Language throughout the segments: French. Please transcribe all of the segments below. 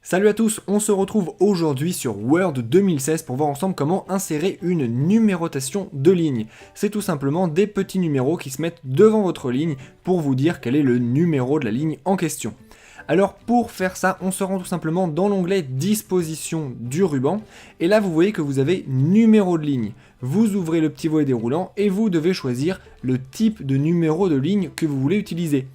Salut à tous, on se retrouve aujourd'hui sur Word 2016 pour voir ensemble comment insérer une numérotation de lignes. C'est tout simplement des petits numéros qui se mettent devant votre ligne pour vous dire quel est le numéro de la ligne en question. Alors pour faire ça, on se rend tout simplement dans l'onglet Disposition du ruban, et là vous voyez que vous avez Numéro de ligne. Vous ouvrez le petit volet déroulant et vous devez choisir le type de numéro de ligne que vous voulez utiliser.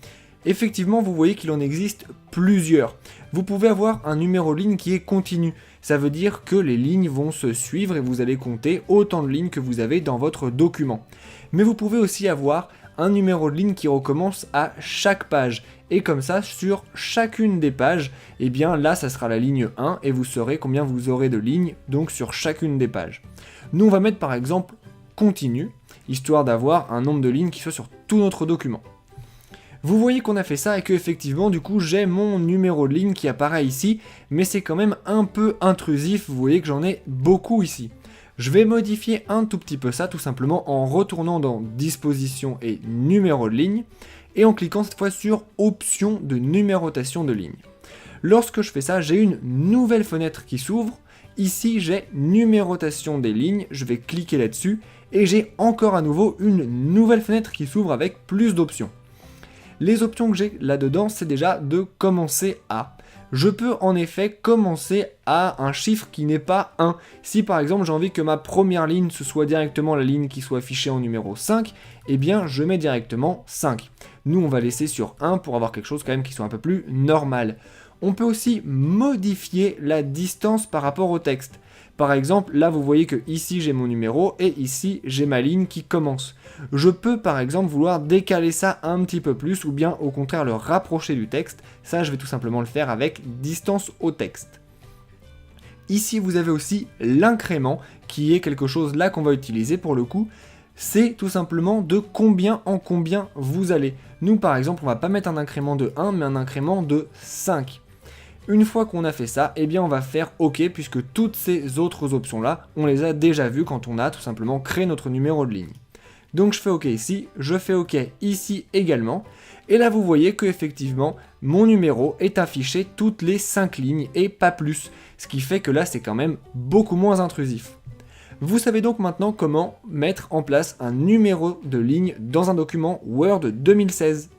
Effectivement, vous voyez qu'il en existe plusieurs. Vous pouvez avoir un numéro de ligne qui est continu. Ça veut dire que les lignes vont se suivre et vous allez compter autant de lignes que vous avez dans votre document. Mais vous pouvez aussi avoir un numéro de ligne qui recommence à chaque page. Et comme ça, sur chacune des pages, et bien là, ça sera la ligne 1 et vous saurez combien vous aurez de lignes, donc sur chacune des pages. Nous, on va mettre par exemple continu, histoire d'avoir un nombre de lignes qui soit sur tout notre document. Vous voyez qu'on a fait ça et que effectivement du coup j'ai mon numéro de ligne qui apparaît ici, mais c'est quand même un peu intrusif, vous voyez que j'en ai beaucoup ici. Je vais modifier un tout petit peu ça tout simplement en retournant dans Disposition et Numéro de ligne, et en cliquant cette fois sur Option de numérotation de ligne. Lorsque je fais ça, j'ai une nouvelle fenêtre qui s'ouvre. Ici j'ai Numérotation des lignes, je vais cliquer là-dessus, et j'ai encore à nouveau une nouvelle fenêtre qui s'ouvre avec plus d'options. Les options que j'ai là-dedans, c'est déjà de commencer à. Je peux en effet commencer à un chiffre qui n'est pas 1. Si par exemple j'ai envie que ma première ligne ce soit directement la ligne qui soit affichée en numéro 5, eh bien je mets directement 5. Nous on va laisser sur 1 pour avoir quelque chose quand même qui soit un peu plus normal. On peut aussi modifier la distance par rapport au texte. Par exemple, là vous voyez que ici j'ai mon numéro et ici j'ai ma ligne qui commence. Je peux par exemple vouloir décaler ça un petit peu plus ou bien au contraire le rapprocher du texte. Ça je vais tout simplement le faire avec distance au texte. Ici vous avez aussi l'incrément qui est quelque chose là qu'on va utiliser pour le coup. C'est tout simplement de combien en combien vous allez. Nous par exemple on va pas mettre un incrément de 1 mais un incrément de 5. Une fois qu'on a fait ça, eh bien on va faire OK puisque toutes ces autres options là, on les a déjà vues quand on a tout simplement créé notre numéro de ligne. Donc je fais OK ici, je fais OK ici également, et là vous voyez que effectivement mon numéro est affiché toutes les 5 lignes et pas plus, ce qui fait que là c'est quand même beaucoup moins intrusif. Vous savez donc maintenant comment mettre en place un numéro de ligne dans un document Word 2016.